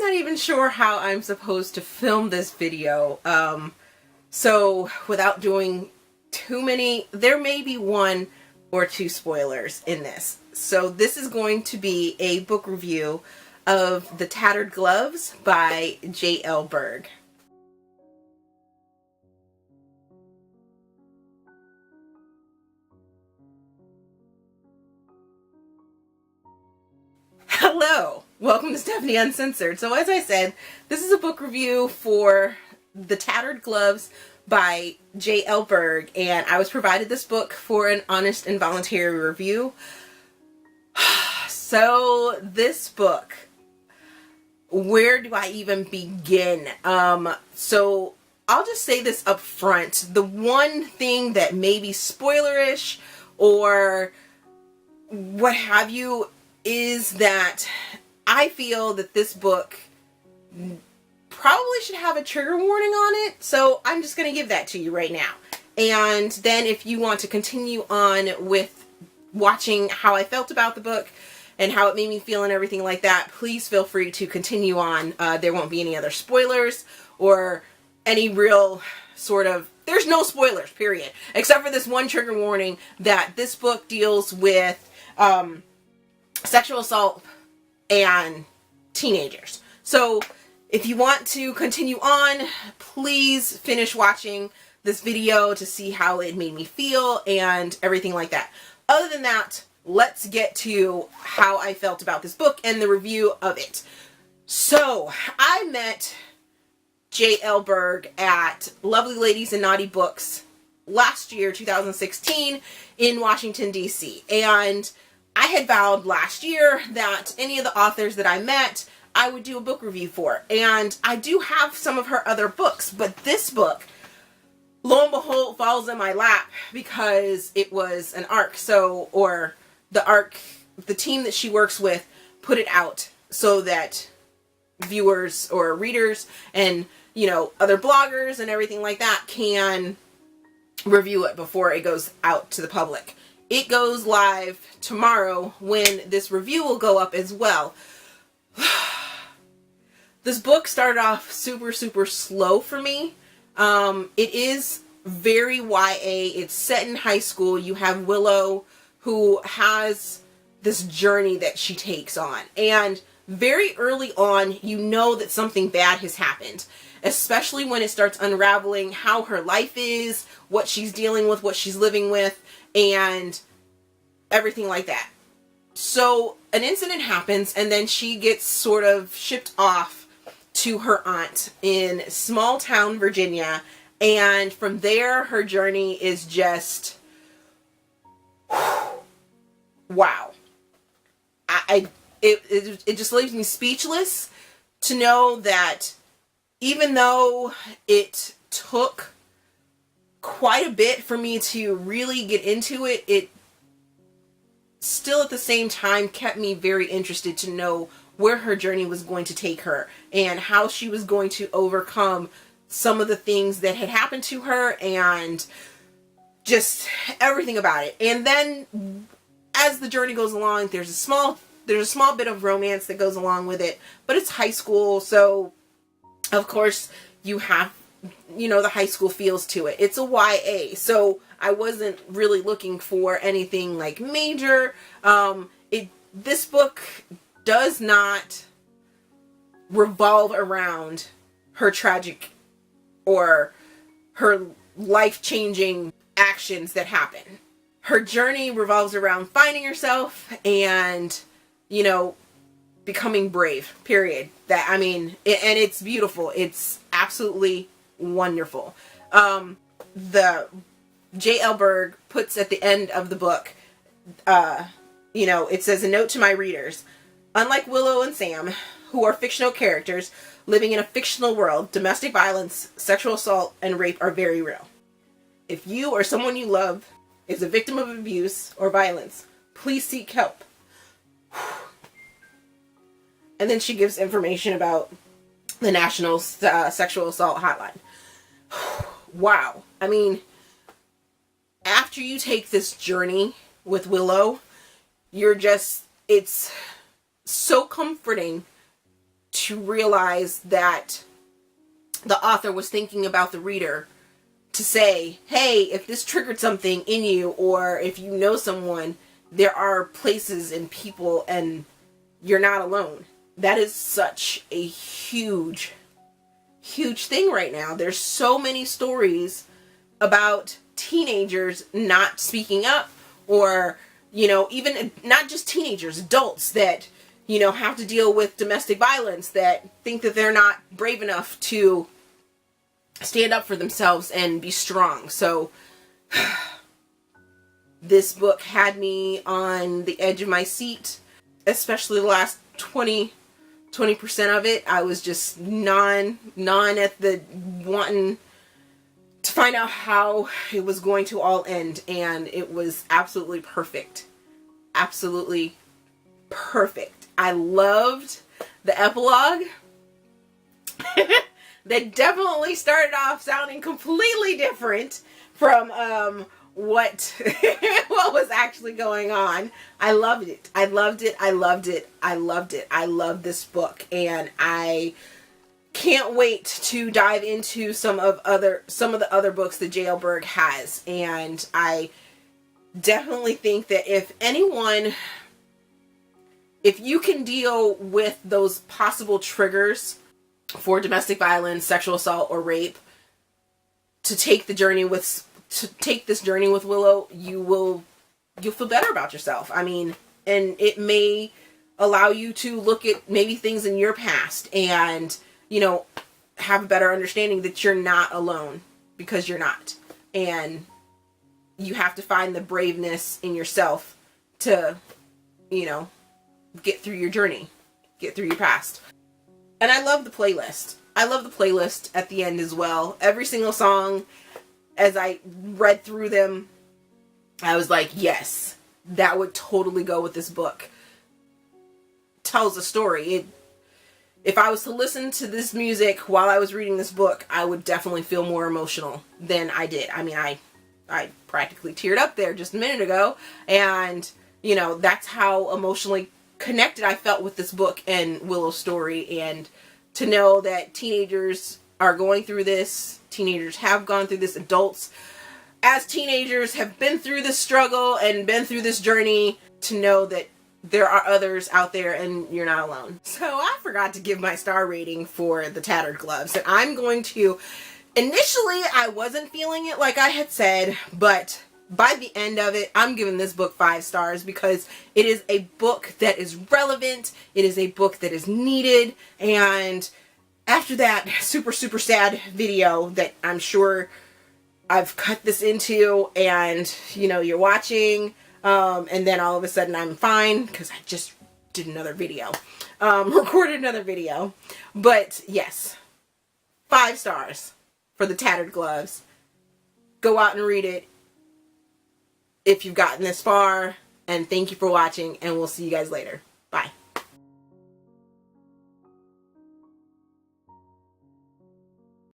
not even sure how I'm supposed to film this video. So without doing too many, there may be 1 or 2 spoilers in this. So this is going to be a book review of The Tattered Gloves by J.L. Berg. Hello! Welcome to Stephanie Uncensored. So as I said, this is a book review for The Tattered Gloves by J.L. Berg, and I was provided this book for an honest and voluntary review. So this book, where do I even begin? So I'll just say this up front. The one thing that may be spoilerish or what have you is that I feel that this book probably should have a trigger warning on it, so I'm just going to give that to you right now. And then if you want to continue on with watching how I felt about the book and how it made me feel and everything like that, please feel free to continue on. There won't be any other spoilers or any real sort of... There's no spoilers, period. Except for this one trigger warning that this book deals with sexual assault and teenagers. So if you want to continue on, please finish watching this video to see how it made me feel and everything like that. Other than that, let's get to how I felt about this book and the review of it. So I met J.L. Berg at Lovely Ladies and Naughty Books last year, 2016, in Washington, D.C. And I had vowed last year that any of the authors that I met, I would do a book review for. And I do have some of her other books, but this book, lo and behold, falls in my lap because it was an ARC. Or the ARC, the team that she works with, put it out so that viewers or readers and, you know, other bloggers and everything like that can review it before it goes out to the public. It goes live tomorrow when this review will go up as well. This book started off super slow for me. It is very YA. It's set in high school. You have Willow, who has this journey that she takes on. And very early on, you know that something bad has happened. Especially when it starts unraveling how her life is, what she's dealing with, what she's living with, and everything like that. So an incident happens, and then she gets sort of shipped off to her aunt in small town Virginia, and from there her journey is just wow. It just leaves me speechless to know that even though it took quite a bit for me to really get into it, it still at the same time kept me very interested to know where her journey was going to take her and how she was going to overcome some of the things that had happened to her and just everything about it. And then as the journey goes along, there's a small bit of romance that goes along with it, but it's high school, so of course you have, you know, the high school feels to it. It's a YA, so I wasn't really looking for anything like major. This book does not revolve around her tragic or her life-changing actions that happen. Her journey revolves around finding herself and, you know, becoming brave, period. And it's beautiful. It's absolutely wonderful. The J.L. Berg puts at the end of the book, you know, it says, "A note to my readers. Unlike Willow and Sam, who are fictional characters living in a fictional world, domestic violence, sexual assault, and rape are very real. If you or someone you love is a victim of abuse or violence, please seek help." And then she gives information about the National Sexual Assault Hotline. Wow. I mean, after you take this journey with Willow, it's so comforting to realize that the author was thinking about the reader, to say, hey, if this triggered something in you, or if you know someone, there are places and people, and you're not alone. That is such a huge, huge thing right now. There's so many stories about teenagers not speaking up, or, you know, even not just teenagers, adults that, you know, have to deal with domestic violence, that think that they're not brave enough to stand up for themselves and be strong. So this book had me on the edge of my seat, especially the last 20% of it. I was just non at the wanting to find out how it was going to all end, and it was absolutely perfect. Absolutely perfect. I loved the epilogue. They definitely started off sounding completely different from what what was actually going on. I loved it. I loved it. I loved it. I loved it. I love this book, and I can't wait to dive into some of the other books that J.L. Berg has. And I definitely think that if you can deal with those possible triggers for domestic violence, sexual assault, or rape, to take this journey with Willow, you'll feel better about yourself. I mean, and it may allow you to look at maybe things in your past and, you know, have a better understanding that you're not alone, because you're not. And you have to find the braveness in yourself to, you know, get through your journey, get through your past. And I love the playlist. I love the playlist at the end as well. Every single song, as I read through them, I was like, yes, that would totally go with this book. Tells a story. If I was to listen to this music while I was reading this book, I would definitely feel more emotional than I did. I mean, I practically teared up there just a minute ago. And, you know, that's how emotionally connected I felt with this book and Willow's story. And to know that teenagers are going through this, teenagers have gone through this, adults as teenagers have been through this struggle and been through this journey, to know that there are others out there and you're not alone. So I forgot to give my star rating for the Tattered Gloves, and I'm going to, initially I wasn't feeling it like I had said, but by the end of it, I'm giving this book 5 stars, because it is a book that is relevant, it is a book that is needed. And after that super, super sad video that I'm sure I've cut this into, and, you know, you're watching, and then all of a sudden I'm fine, because I just did another video, recorded another video. But yes, 5 stars for the Tattered Gloves. Go out and read it if you've gotten this far, and thank you for watching, and we'll see you guys later.